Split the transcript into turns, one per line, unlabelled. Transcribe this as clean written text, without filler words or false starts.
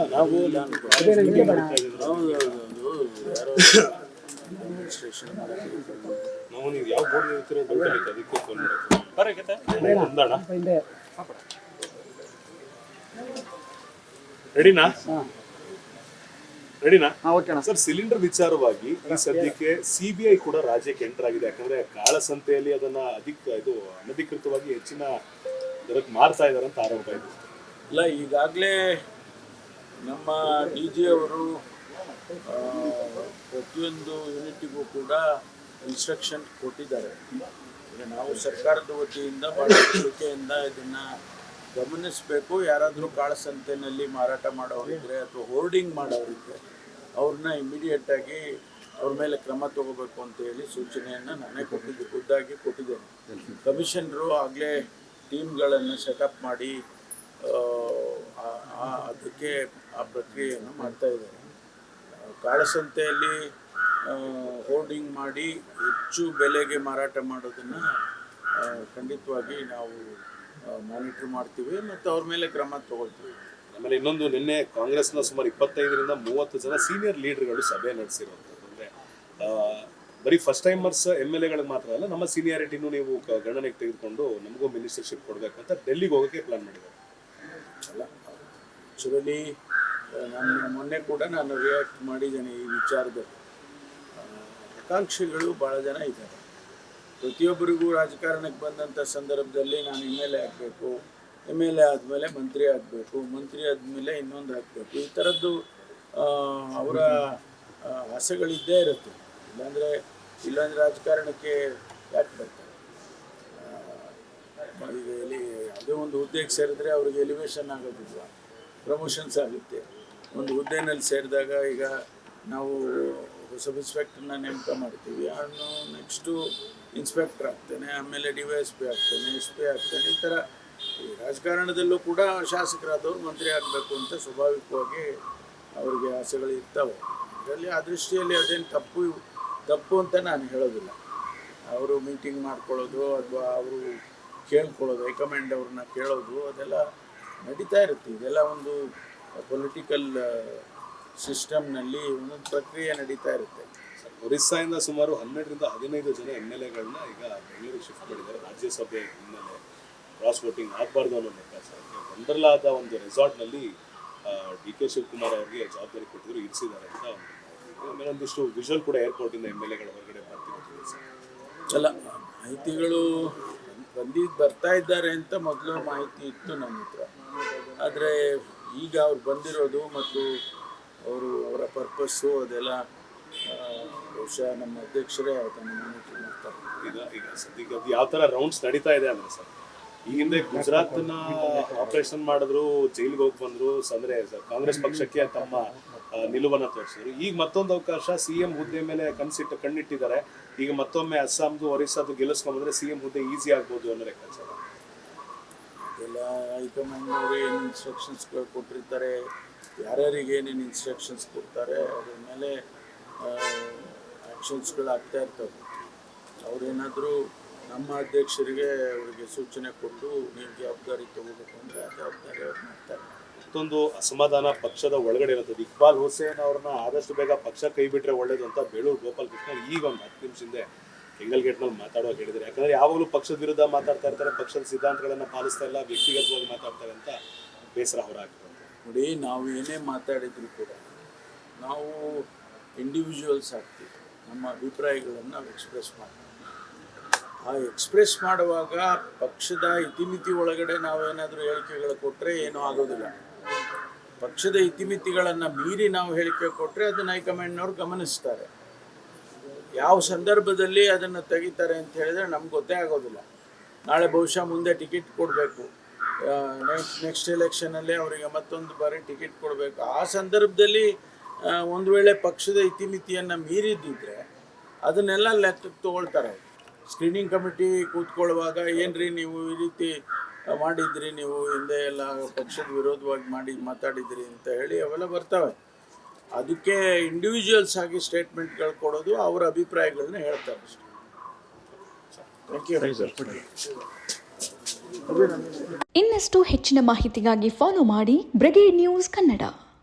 ನಾವು ನೀವು ಯಾವ ಬೋರ್ಡ್ ಇರ್ತೀರೋ ಡೌಟ್ ಆಯ್ತು, ಅದಕ್ಕೆ ಫೋನ್ ಮಾಡಿದ್ದೆ. ರೆಡಿನಾ? ಸರ್, ಸಿಲಿಂಡರ್ ವಿಚಾರವಾಗಿ ಈ ಸದ್ಯಕ್ಕೆ ಸಿಬಿಐ ಕೂಡ ರಾಜ್ಯಕ್ಕೆ ಎಂಟರ್ ಆಗಿದೆ. ಯಾಕಂದ್ರೆ ಕಾಳಸಂತೆಯಲ್ಲಿ ಅದನ್ನ ಅನಧಿಕೃತವಾಗಿ ಹೆಚ್ಚಿನ ದರಕ್ಕೆ ಮಾರ್ತಾ ಇದಾರೆ ಅಂತ ಆರೋಪ ಇದೆ.
ಇಲ್ಲ, ಈಗಾಗಲೇ ನಮ್ಮ ಡಿ ಜಿ ಅವರು ಪ್ರತಿಯೊಂದು ಯೂನಿಟಿಗೂ ಕೂಡ ಇನ್ಸ್ಟ್ರಕ್ಷನ್ ಕೊಟ್ಟಿದ್ದಾರೆ. ಈಗ ನಾವು ಸರ್ಕಾರದ ವತಿಯಿಂದ ಭಾಳ ಎಚ್ಚರಿಕೆಯಿಂದ ಇದನ್ನು ಗಮನಿಸಬೇಕು. ಯಾರಾದರೂ ಕಾಳಸಂತೆಯಲ್ಲಿ ಮಾರಾಟ ಮಾಡೋರಿದ್ದರೆ ಅಥವಾ ಹೋರ್ಡಿಂಗ್ ಮಾಡೋರಿದ್ದರೆ ಅವ್ರನ್ನ ಇಮಿಡಿಯೇಟಾಗಿ ಅವ್ರ ಮೇಲೆ ಕ್ರಮ ತಗೋಬೇಕು ಅಂತ ಹೇಳಿ ಸೂಚನೆಯನ್ನು ನಾನೇ ಖುದ್ದಾಗಿ ಕೊಟ್ಟಿದ್ದೇನೆ. ಕಮಿಷನರು ಆಗಲೇ ಟೀಮ್ಗಳನ್ನು ಸೆಟಪ್ ಮಾಡಿ ಅದಕ್ಕೆ ಆ ಪ್ರಕ್ರಿಯೆಯನ್ನು ಮಾಡ್ತಾ ಇದ್ದಾರೆ. ಕಾಳಸಂತೆಯಲ್ಲಿ ಹೋರ್ಡಿಂಗ್ ಮಾಡಿ ಹೆಚ್ಚು ಬೆಲೆಗೆ ಮಾರಾಟ ಮಾಡೋದನ್ನು ಖಂಡಿತವಾಗಿ ನಾವು ಮಾನಿಟ್ರ್ ಮಾಡ್ತೀವಿ ಮತ್ತು ಅವ್ರ ಮೇಲೆ ಕ್ರಮ ತಗೊಳ್ತೀವಿ.
ಆಮೇಲೆ ಇನ್ನೊಂದು, ನಿನ್ನೆ ಕಾಂಗ್ರೆಸ್ನ ಸುಮಾರು 25ರಿಂದ 30 ಜನ ಸೀನಿಯರ್ ಲೀಡರ್ಗಳು ಸಭೆ ನಡೆಸಿರೋದು. ಅಂದರೆ ಬರೀ ಫಸ್ಟ್ ಟೈಮರ್ಸ್ MLAಗಳಿಗೆ ಮಾತ್ರ ಅಲ್ಲ, ನಮ್ಮ ಸೀನಿಯಾರಿಟಿನೂ ನೀವು ಗಣನೆಗೆ ತೆಗೆದುಕೊಂಡು ನಮಗೂ ಮಿನಿಸ್ಟರ್ಶಿಪ್ ಕೊಡಬೇಕು ಅಂತ ಡೆಲ್ಲಿಗೆ ಹೋಗೋಕ್ಕೆ ಪ್ಲಾನ್ ಮಾಡಿದ್ದಾರೆ.
ಅಲ್ಲ, ಆ್ಯಕ್ಚುಲಿ ಮೊನ್ನೆ ಕೂಡ ನಾನು ರಿಯಾಕ್ಟ್ ಮಾಡಿದ್ದೇನೆ ಈ ವಿಚಾರದಲ್ಲಿ. ಆಕಾಂಕ್ಷಿಗಳು ಭಾಳ ಜನ ಇದ್ದಾರೆ. ಪ್ರತಿಯೊಬ್ಬರಿಗೂ ರಾಜಕಾರಣಕ್ಕೆ ಬಂದಂಥ ಸಂದರ್ಭದಲ್ಲಿ ನಾನು MLA ಆಗಬೇಕು, MLA ಆದಮೇಲೆ ಮಂತ್ರಿ ಆಗಬೇಕು, ಮಂತ್ರಿ ಆದಮೇಲೆ ಇನ್ನೊಂದು ಆಗಬೇಕು, ಈ ಥರದ್ದು ಅವರ ಆಸೆಗಳಿದ್ದೇ ಇರುತ್ತೆ. ಇಲ್ಲಾಂದರೆ ರಾಜಕಾರಣಕ್ಕೆ ಯಾಕೆ ಬರ್ತಾರೆ? ಈಗ ಯಾವುದೇ ಒಂದು ಹುದ್ದೆಗೆ ಸೇರಿದ್ರೆ ಅವ್ರಿಗೆ ಎಲಿವೇಶನ್ ಆಗೋದಿಲ್ಲ, ಪ್ರಮೋಷನ್ಸ್ ಆಗುತ್ತೆ. ಒಂದು ಹುದ್ದೆನಲ್ಲಿ ಸೇರಿದಾಗ ಈಗ ನಾವು ಸಬ್ ಇನ್ಸ್ಪೆಕ್ಟರ್ನ ನೇಮಕ ಮಾಡ್ತೀವಿ, ಅವನು ನೆಕ್ಸ್ಟು ಇನ್ಸ್ಪೆಕ್ಟರ್ ಆಗ್ತಾನೆ, ಆಮೇಲೆ DYSP ಆಗ್ತಾನೆ, SP ಆಗ್ತಾನೆ. ಈ ಥರ ಈ ರಾಜಕಾರಣದಲ್ಲೂ ಕೂಡ ಶಾಸಕರಾದವ್ರು ಮಂತ್ರಿ ಆಗಬೇಕು ಅಂತ ಸ್ವಾಭಾವಿಕವಾಗಿ ಅವ್ರಿಗೆ ಆಸೆಗಳು ಇರ್ತವೆ. ಇದರಲ್ಲಿ ಆ ದೃಷ್ಟಿಯಲ್ಲಿ ಅದೇನು ತಪ್ಪು ಅಂತ ನಾನು ಹೇಳೋದಿಲ್ಲ. ಅವರು ಮೀಟಿಂಗ್ ಮಾಡ್ಕೊಳ್ಳೋದು ಅಥವಾ ಅವರು ಕೇಳ್ಕೊಳ್ಳೋದು, ಹೈಕಮಾಂಡ್ ಅವ್ರನ್ನ ಕೇಳೋದು, ಅದೆಲ್ಲ ನಡೀತಾ ಇರುತ್ತೆ. ಇದೆಲ್ಲ ಒಂದು ಪೊಲಿಟಿಕಲ್ ಸಿಸ್ಟಮ್ನಲ್ಲಿ ಒಂದೊಂದು ಪ್ರಕ್ರಿಯೆ ನಡೀತಾ ಇರುತ್ತೆ.
ಒರಿಸ್ಸಾದಿಂದ ಸುಮಾರು 12ರಿಂದ 15 ಜನ MLAಗಳನ್ನ ಈಗ ಬೆಂಗಳೂರಿಗೆ ಶಿಫ್ಟ್ ಮಾಡಿದ್ದಾರೆ. ರಾಜ್ಯಸಭೆ ಹಿನ್ನೆಲೆ ಕ್ರಾಸ್ ವೋಟಿಂಗ್ ಆಗಬಾರ್ದು ಅನ್ನೋ ಲೆಕ್ಕಾಚಾರಕ್ಕೆ ವಂಡರ್ಲಾದ ಒಂದು ರೆಸಾರ್ಟ್ನಲ್ಲಿ DK ಶಿವಕುಮಾರ್ ಅವರಿಗೆ ಜವಾಬ್ದಾರಿ ಕೊಟ್ಟಿದ್ರು, ಇರಿಸಿದ್ದಾರೆ ಅಂತ. ಆಮೇಲೆ ಒಂದಿಷ್ಟು ವಿಜುವಲ್ ಕೂಡ ಏರ್ಪೋರ್ಟಿಂದ MLAಗಳ ಹೊರಗಡೆ ಬರ್ತಿರೋದು.
ಅಲ್ಲ, ಮಾಹಿತಿಗಳು ಬರ್ತಾ ಇದ್ದಾರೆ ಅಂತ ಮೊದಲು ಮಾಹಿತಿ ಇತ್ತು ನನ್ನ ಹತ್ರ. ಆದರೆ ಈಗ ಅವ್ರು ಬಂದಿರೋದು ಮತ್ತು ಅವರ ಪರ್ಪಸ್ಸು ಅದೆಲ್ಲ ಬಹುಶಃ ನಮ್ಮ ಅಧ್ಯಕ್ಷರೇ ಅದನ್ನು ಮಾನಿಟರ್ ಮಾಡ್ತಾರೆ.
ಈಗ ಸದ್ಯಕ್ಕೆ ಅದು ಯಾವ ಥರ ರೌಂಡ್ಸ್ ನಡೀತಾ ಇದೆ ಅಂದರೆ ಸರ್, ಈ ಹಿಂದೆ ಗುಜರಾತ್ನ ಆಪರೇಷನ್ ಮಾಡಿದ್ರು, ಜೈಲಿಗೆ ಹೋಗಿ ಬಂದರು, ಅಂದರೆ ಕಾಂಗ್ರೆಸ್ ಪಕ್ಷಕ್ಕೆ ತಮ್ಮ ನಿಲುವನ್ನು ತೋರಿಸಿದ್ರು. ಈಗ ಮತ್ತೊಂದು ಅವಕಾಶ, CM ಹುದ್ದೆ ಮೇಲೆ ಕಣ್ಣಿಟ್ಟಿದ್ದಾರೆ. ಈಗ ಮತ್ತೊಮ್ಮೆ ಅಸ್ಸಾಂದು ಒರಿಸ್ಸಾದು ಗೆಲ್ಲಿಸ್ಕೊಂಡ್ಬಂದ್ರೆ CM ಹುದ್ದೆ ಈಸಿ ಆಗ್ಬೋದು ಅನ್ನೋ ಲೆಕ್ಕಾಚಾರ.
ಅದೆಲ್ಲ ಹೈಕಮಾಂಡ್ ಅವರು ಏನು ಇನ್ಸ್ಟ್ರಕ್ಷನ್ಸ್ಗಳು ಕೊಟ್ಟಿರ್ತಾರೆ, ಯಾರ್ಯಾರಿಗೆ ಏನೇನು ಇನ್ಸ್ಟ್ರಕ್ಷನ್ಸ್ ಕೊಡ್ತಾರೆ, ಅದ್ರ ಮೇಲೆ ಆ್ಯಕ್ಷನ್ಸ್ಗಳು ಆಗ್ತಾ ಇರ್ತವೆ. ಅವರೇನಾದರೂ ನಮ್ಮ ಅಧ್ಯಕ್ಷರಿಗೆ ಅವರಿಗೆ ಸೂಚನೆ ಕೊಟ್ಟು ನೀವು ಜವಾಬ್ದಾರಿ ತಗೋಬೇಕು ಅಂದರೆ ಆ ಜವಾಬ್ದಾರಿ ಅವ್ರು ಮಾಡ್ತಾರೆ.
ಮತ್ತೊಂದು ಅಸಮಾಧಾನ ಪಕ್ಷದ ಒಳಗಡೆ ಇರುತ್ತದೆ. ಇಕ್ಬಾಲ್ ಹುಸೇನ್ ಅವ್ರನ್ನ ಆದಷ್ಟು ಬೇಗ ಪಕ್ಷ ಕೈ ಬಿಟ್ಟರೆ ಒಳ್ಳೇದು ಅಂತ ಬೇಳೂರು ಗೋಪಾಲ್ ಕೃಷ್ಣ ಈಗ ಒಂದು 10 ನಿಮಿಷದಿಂದ ಕೆಂಗಲ್ಗೇಟ್ನಲ್ಲಿ ಮಾತಾಡುವಾಗ ಹೇಳಿದ್ದಾರೆ. ಯಾಕಂದರೆ ಯಾವಾಗಲೂ ಪಕ್ಷದ ವಿರುದ್ಧ ಮಾತಾಡ್ತಾ ಇರ್ತಾರೆ, ಪಕ್ಷದ ಸಿದ್ಧಾಂತಗಳನ್ನು ಪಾಲಿಸ್ತಾ ಇಲ್ಲ, ವ್ಯಕ್ತಿಗತವಾಗಿ ಮಾತಾಡ್ತಾರೆ ಅಂತ ಬೇಸರ ಹೊರಹಾಕ್ತಾರೆ.
ನೋಡಿ, ನಾವು ಏನೇ ಮಾತಾಡಿದ್ರು ಕೂಡ ನಾವು ಇಂಡಿವಿಜುವಲ್ಸ್ ಆಗ್ತೀವಿ. ನಮ್ಮ ಅಭಿಪ್ರಾಯಗಳನ್ನು ನಾವು ಎಕ್ಸ್ಪ್ರೆಸ್ ಮಾಡ್ತೀವಿ. ಆ ಎಕ್ಸ್ಪ್ರೆಸ್ ಮಾಡುವಾಗ ಪಕ್ಷದ ಇತಿಮಿತಿ ಒಳಗಡೆ ನಾವೇನಾದರೂ ಹೇಳಿಕೆಗಳು ಕೊಟ್ಟರೆ ಏನೂ ಆಗೋದಿಲ್ಲ. ಪಕ್ಷದ ಇತಿಮಿತಿಗಳನ್ನು ಮೀರಿ ನಾವು ಹೇಳಿಕೆ ಕೊಟ್ಟರೆ ಅದನ್ನು ಹೈಕಮಾಂಡ್ನವ್ರು ಗಮನಿಸ್ತಾರೆ. ಯಾವ ಸಂದರ್ಭದಲ್ಲಿ ಅದನ್ನು ತೆಗಿತಾರೆ ಅಂತ ಹೇಳಿದರೆ ನಮ್ಗೆ ಗೊತ್ತೇ ಆಗೋದಿಲ್ಲ. ನಾಳೆ ಬಹುಶಃ ಮುಂದೆ ಟಿಕೆಟ್ ಕೊಡಬೇಕು, ನೆಕ್ಸ್ಟ್ ಎಲೆಕ್ಷನಲ್ಲಿ ಅವರಿಗೆ ಮತ್ತೊಂದು ಬಾರಿ ಟಿಕೆಟ್ ಕೊಡಬೇಕು. ಆ ಸಂದರ್ಭದಲ್ಲಿ ಒಂದು ವೇಳೆ ಪಕ್ಷದ ಇತಿಮಿತಿಯನ್ನು ಮೀರಿದ್ದಿದ್ರೆ ಅದನ್ನೆಲ್ಲ ಲೆಕ್ಕಕ್ಕೆ ತೊಗೊಳ್ತಾರೆ. ಸ್ಕ್ರೀನಿಂಗ್ ಕಮಿಟಿ ಕೂತ್ಕೊಳ್ಳುವಾಗ ಏನ್ರಿ ನೀವು ಈ ರೀತಿ ಮಾಡಿದ್ರಿ, ನೀವು ಹಿಂದೆ ಎಲ್ಲ ಪಕ್ಷದ ವಿರೋಧವಾಗಿ ಮಾತಾಡಿದ್ರಿ ಅಂತ ಹೇಳಿ ಅವೆಲ್ಲ ಬರ್ತವೆ. ಅದಕ್ಕೆ ಇಂಡಿವಿಜುವಲ್ಸ್ ಆಗಿ ಸ್ಟೇಟ್ಮೆಂಟ್ಗಳು ಕೊಡೋದು, ಅವರ ಅಭಿಪ್ರಾಯಗಳನ್ನ ಹೇಳ್ತಾರೆ ಅಷ್ಟೇ. Thank you.
ಇನ್ನಷ್ಟು ಹೆಚ್ಚಿನ ಮಾಹಿತಿಗಾಗಿ ಫಾಲೋ ಮಾಡಿ ಬ್ರಿಗೇಡ್ ನ್ಯೂಸ್ ಕನ್ನಡ.